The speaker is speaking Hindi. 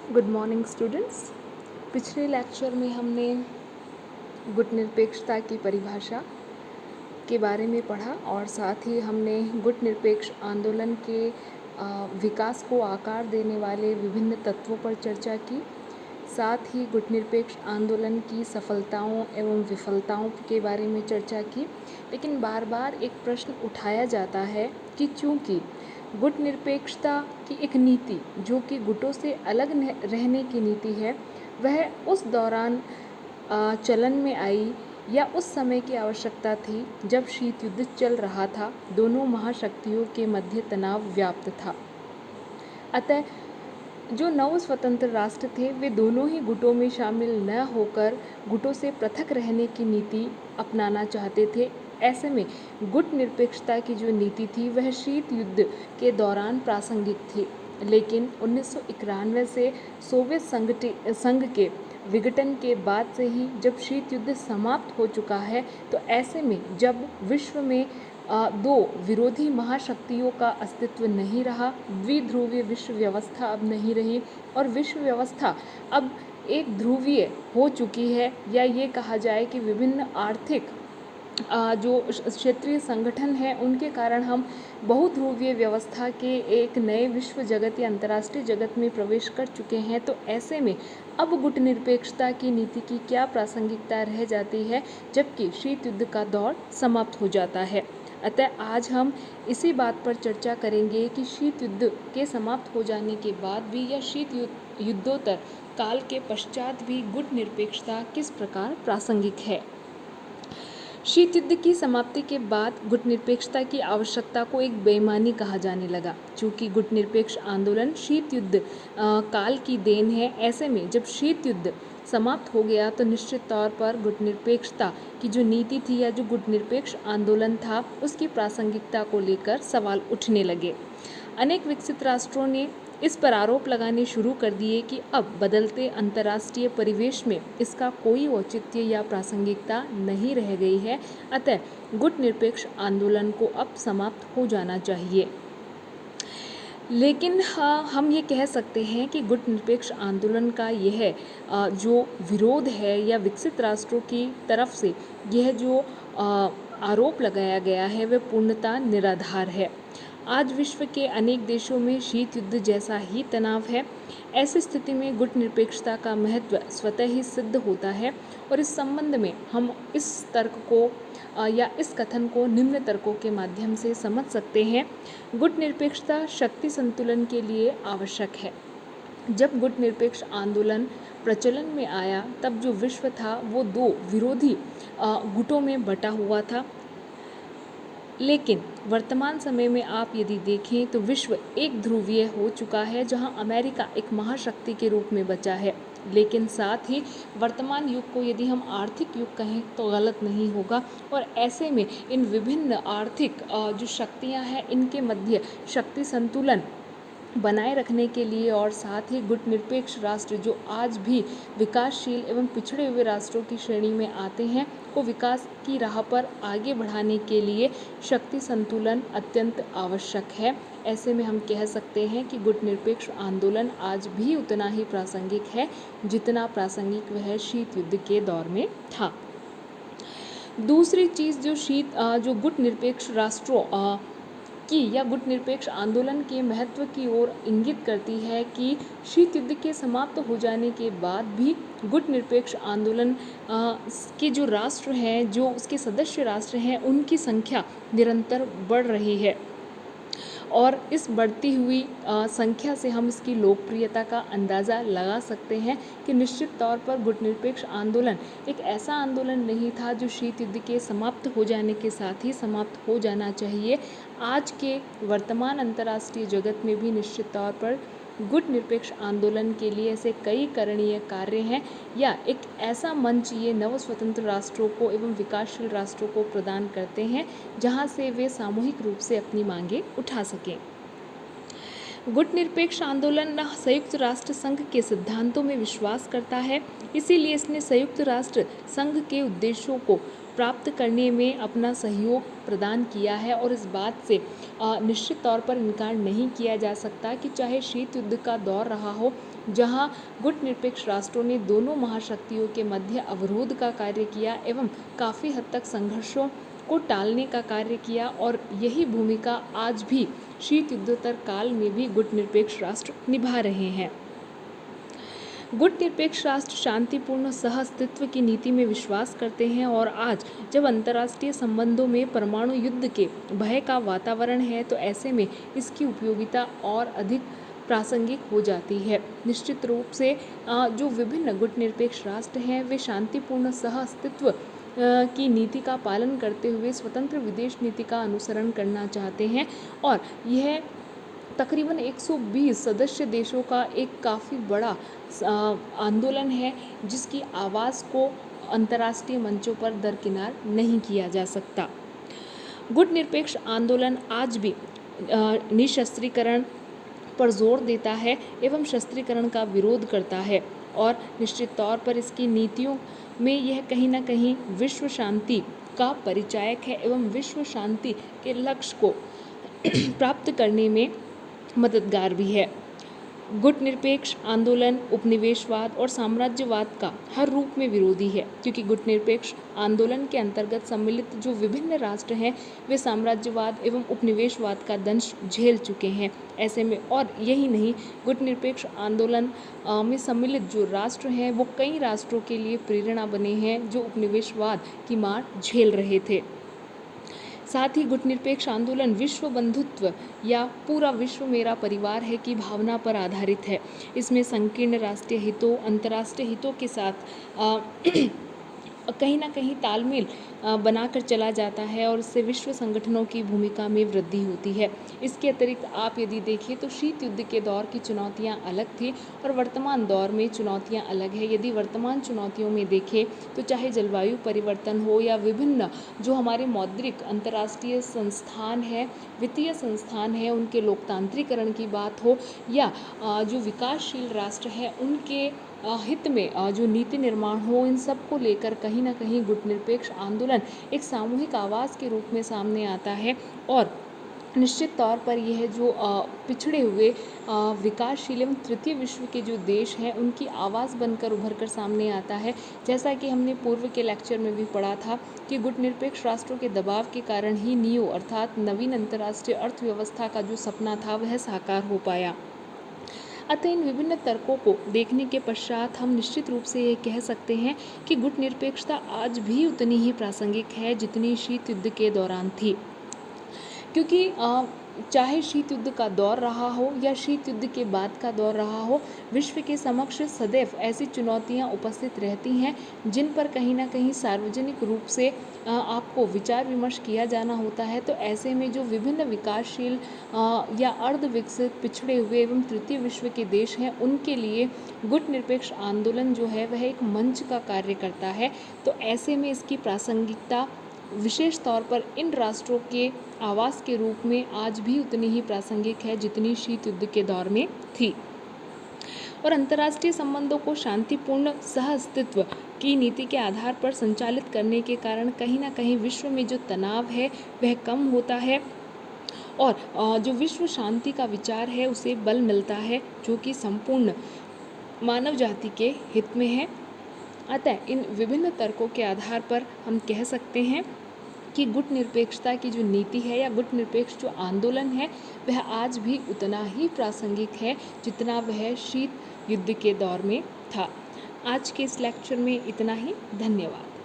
Good morning students. पिछले लेक्चर में हमने गुट निरपेक्षता की परिभाषा के बारे में पढ़ा और साथ ही हमने गुट निरपेक्ष आंदोलन के विकास को आकार देने वाले विभिन्न तत्वों पर चर्चा की। साथ ही गुट निरपेक्ष आंदोलन की सफलताओं एवं विफलताओं के बारे में चर्चा की। लेकिन बार बार एक प्रश्न उठाया जाता है कि चूँकि गुट निरपेक्षता की एक नीति जो कि गुटों से अलग रहने की नीति है, वह उस दौरान चलन में आई या उस समय की आवश्यकता थी जब शीत युद्ध चल रहा था, दोनों महाशक्तियों के मध्य तनाव व्याप्त था। अतः जो नव स्वतंत्र राष्ट्र थे वे दोनों ही गुटों में शामिल न होकर गुटों से पृथक रहने की नीति अपनाना चाहते थे। ऐसे में गुट निरपेक्षता की जो नीति थी वह शीत युद्ध के दौरान प्रासंगिक थी, लेकिन 1991 से सोवियत संघ के विघटन के बाद से ही जब शीत युद्ध समाप्त हो चुका है, तो ऐसे में जब विश्व में दो विरोधी महाशक्तियों का अस्तित्व नहीं रहा, द्विध्रुवीय विश्व व्यवस्था अब नहीं रही और विश्व व्यवस्था अब एक ध्रुवीय हो चुकी है, या ये कहा जाए कि विभिन्न आर्थिक जो क्षेत्रीय संगठन है उनके कारण हम बहुध्रुवीय व्यवस्था के एक नए विश्व जगत या अंतर्राष्ट्रीय जगत में प्रवेश कर चुके हैं। तो ऐसे में अब गुट निरपेक्षता की नीति की क्या प्रासंगिकता रह जाती है जबकि शीत युद्ध का दौर समाप्त हो जाता है। अतः आज हम इसी बात पर चर्चा करेंगे कि शीत युद्ध के समाप्त हो जाने के बाद भी या शीत युद्धोत्तर काल के पश्चात भी गुट निरपेक्षता किस प्रकार प्रासंगिक है। शीत युद्ध की समाप्ति के बाद गुट निरपेक्षता की आवश्यकता को एक बेईमानी कहा जाने लगा। चूँकि गुट निरपेक्ष आंदोलन शीत युद्ध काल की देन है, ऐसे में जब शीत युद्ध समाप्त हो गया तो निश्चित तौर पर गुट निरपेक्षता की जो नीति थी या जो गुट निरपेक्ष आंदोलन था उसकी प्रासंगिकता को लेकर सवाल उठने लगे। अनेक विकसित राष्ट्रों ने इस पर आरोप लगाने शुरू कर दिए कि अब बदलते अंतर्राष्ट्रीय परिवेश में इसका कोई औचित्य या प्रासंगिकता नहीं रह गई है, अतः गुट निरपेक्ष आंदोलन को अब समाप्त हो जाना चाहिए। लेकिन हम ये कह सकते हैं कि गुट निरपेक्ष आंदोलन का यह जो विरोध है या विकसित राष्ट्रों की तरफ से यह जो आरोप लगाया गया है वह पूर्णतः निराधार है। आज विश्व के अनेक देशों में शीत युद्ध जैसा ही तनाव है। ऐसी स्थिति में गुट निरपेक्षता का महत्व स्वतः ही सिद्ध होता है और इस संबंध में हम इस तर्क को या इस कथन को निम्न तर्कों के माध्यम से समझ सकते हैं। गुट निरपेक्षता शक्ति संतुलन के लिए आवश्यक है। जब गुट निरपेक्ष आंदोलन प्रचलन में आया तब जो विश्व था वो दो विरोधी गुटों में बटा हुआ था, लेकिन वर्तमान समय में आप यदि देखें तो विश्व एक ध्रुवीय हो चुका है, जहां अमेरिका एक महाशक्ति के रूप में बचा है। लेकिन साथ ही वर्तमान युग को यदि हम आर्थिक युग कहें तो गलत नहीं होगा, और ऐसे में इन विभिन्न आर्थिक जो शक्तियां हैं इनके मध्य शक्ति संतुलन बनाए रखने के लिए और साथ ही गुट निरपेक्ष राष्ट्र जो आज भी विकासशील एवं पिछड़े हुए राष्ट्रों की श्रेणी में आते हैं को विकास की राह पर आगे बढ़ाने के लिए शक्ति संतुलन अत्यंत आवश्यक है। ऐसे में हम कह सकते हैं कि गुट निरपेक्ष आंदोलन आज भी उतना ही प्रासंगिक है जितना प्रासंगिक वह शीत युद्ध के दौर में था। दूसरी चीज़ जो गुट निरपेक्ष राष्ट्रों की या गुट निरपेक्ष आंदोलन के महत्व की ओर इंगित करती है कि शीत युद्ध के समाप्त हो जाने के बाद भी गुट निरपेक्ष आंदोलन के जो राष्ट्र हैं, जो उसके सदस्य राष्ट्र हैं, उनकी संख्या निरंतर बढ़ रही है और इस बढ़ती हुई संख्या से हम इसकी लोकप्रियता का अंदाज़ा लगा सकते हैं कि निश्चित तौर पर गुट निरपेक्ष आंदोलन एक ऐसा आंदोलन नहीं था जो शीत युद्ध के समाप्त हो जाने के साथ ही समाप्त हो जाना चाहिए। आज के वर्तमान अंतर्राष्ट्रीय जगत में भी निश्चित तौर पर गुट निरपेक्ष आंदोलन के लिए ऐसे कई करणीय कार्य हैं या एक ऐसा मंच ये नव स्वतंत्र राष्ट्रों को एवं विकासशील राष्ट्रों को प्रदान करते हैं जहां से वे सामूहिक रूप से अपनी मांगें उठा सकें। गुट निरपेक्ष आंदोलन संयुक्त राष्ट्र संघ के सिद्धांतों में विश्वास करता है, इसीलिए इसने संयुक्त राष्ट्र संघ के उद्देश्यों को प्राप्त करने में अपना सहयोग प्रदान किया है और इस बात से निश्चित तौर पर इनकार नहीं किया जा सकता कि चाहे शीत युद्ध का दौर रहा हो जहां गुट निरपेक्ष राष्ट्रों ने दोनों महाशक्तियों के मध्य अवरोध का कार्य किया एवं काफ़ी हद तक संघर्षों को टालने का कार्य किया, और यही भूमिका आज भी शीत युद्धोत्तर काल में भी गुट निरपेक्ष राष्ट्र निभा रहे हैं। गुट निरपेक्ष राष्ट्र शांतिपूर्ण सह अस्तित्व की नीति में विश्वास करते हैं, और आज जब अंतर्राष्ट्रीय संबंधों में परमाणु युद्ध के भय का वातावरण है तो ऐसे में इसकी उपयोगिता और अधिक प्रासंगिक हो जाती है। निश्चित रूप से जो विभिन्न गुट निरपेक्ष राष्ट्र हैं वे शांतिपूर्ण सह अस्तित्व की नीति का पालन करते हुए स्वतंत्र विदेश नीति का अनुसरण करना चाहते हैं, और यह तकरीबन 120 सदस्य देशों का एक काफ़ी बड़ा आंदोलन है जिसकी आवाज़ को अंतर्राष्ट्रीय मंचों पर दरकिनार नहीं किया जा सकता। गुट निरपेक्ष आंदोलन आज भी निशस्त्रीकरण पर जोर देता है एवं शस्त्रीकरण का विरोध करता है, और निश्चित तौर पर इसकी नीतियों में यह कहीं ना कहीं विश्व शांति का परिचायक है एवं विश्व शांति के लक्ष्य को प्राप्त करने में मददगार भी है। गुट निरपेक्ष आंदोलन उपनिवेशवाद और साम्राज्यवाद का हर रूप में विरोधी है, क्योंकि गुट निरपेक्ष आंदोलन के अंतर्गत सम्मिलित जो विभिन्न राष्ट्र हैं वे साम्राज्यवाद एवं उपनिवेशवाद का दंश झेल चुके हैं। ऐसे में और यही नहीं, गुट निरपेक्ष आंदोलन में सम्मिलित जो राष्ट्र हैं वो कई राष्ट्रों के लिए प्रेरणा बने हैं जो उपनिवेशवाद की मार झेल रहे थे। साथ ही गुट निरपेक्ष आंदोलन विश्व बंधुत्व या पूरा विश्व मेरा परिवार है की भावना पर आधारित है। इसमें संकीर्ण राष्ट्रीय हितों, अंतर्राष्ट्रीय हितों के साथ कहीं ना कहीं तालमेल बनाकर चला जाता है, और इससे विश्व संगठनों की भूमिका में वृद्धि होती है। इसके अतिरिक्त आप यदि देखें तो शीत युद्ध के दौर की चुनौतियां अलग थी और वर्तमान दौर में चुनौतियां अलग है। यदि वर्तमान चुनौतियों में देखें तो चाहे जलवायु परिवर्तन हो या विभिन्न जो हमारे मौद्रिक अंतर्राष्ट्रीय संस्थान है, वित्तीय संस्थान है, उनके लोकतांत्रिकरण की बात हो, या जो विकासशील राष्ट्र है उनके हित में जो नीति निर्माण हो, इन सब को लेकर कहीं ना कहीं गुट निरपेक्ष आंदोलन एक सामूहिक आवाज़ के रूप में सामने आता है, और निश्चित तौर पर यह जो पिछड़े हुए विकासशील एवं तृतीय विश्व के जो देश हैं उनकी आवाज़ बनकर उभर कर सामने आता है। जैसा कि हमने पूर्व के लेक्चर में भी पढ़ा था कि गुट निरपेक्ष राष्ट्रों के दबाव के कारण ही नियो अर्थात नवीन अंतर्राष्ट्रीय अर्थव्यवस्था का जो सपना था वह साकार हो पाया। अतः इन विभिन्न तर्कों को देखने के पश्चात हम निश्चित रूप से ये कह सकते हैं कि गुट निरपेक्षता आज भी उतनी ही प्रासंगिक है जितनी शीत युद्ध के दौरान थी, क्योंकि चाहे शीत युद्ध का दौर रहा हो या शीत युद्ध के बाद का दौर रहा हो, विश्व के समक्ष सदैव ऐसी चुनौतियां उपस्थित रहती हैं जिन पर कहीं ना कहीं सार्वजनिक रूप से आपको विचार विमर्श किया जाना होता है। तो ऐसे में जो विभिन्न विकासशील या अर्ध विकसित, पिछड़े हुए एवं तृतीय विश्व के देश हैं उनके लिए गुट निरपेक्ष आंदोलन जो है वह एक मंच का कार्य करता है। तो ऐसे में इसकी प्रासंगिकता विशेष तौर पर इन राष्ट्रों के आवाज़ के रूप में आज भी उतनी ही प्रासंगिक है जितनी शीत युद्ध के दौर में थी। और अंतर्राष्ट्रीय संबंधों को शांतिपूर्ण सह अस्तित्व की नीति के आधार पर संचालित करने के कारण कहीं ना कहीं विश्व में जो तनाव है वह कम होता है, और जो विश्व शांति का विचार है उसे बल मिलता है, जो कि संपूर्ण मानव जाति के हित में है। अतः इन विभिन्न तर्कों के आधार पर हम कह सकते हैं कि गुट निरपेक्षता की जो नीति है या गुट निरपेक्ष जो आंदोलन है वह आज भी उतना ही प्रासंगिक है जितना वह शीत युद्ध के दौर में था। आज के इस लेक्चर में इतना ही। धन्यवाद।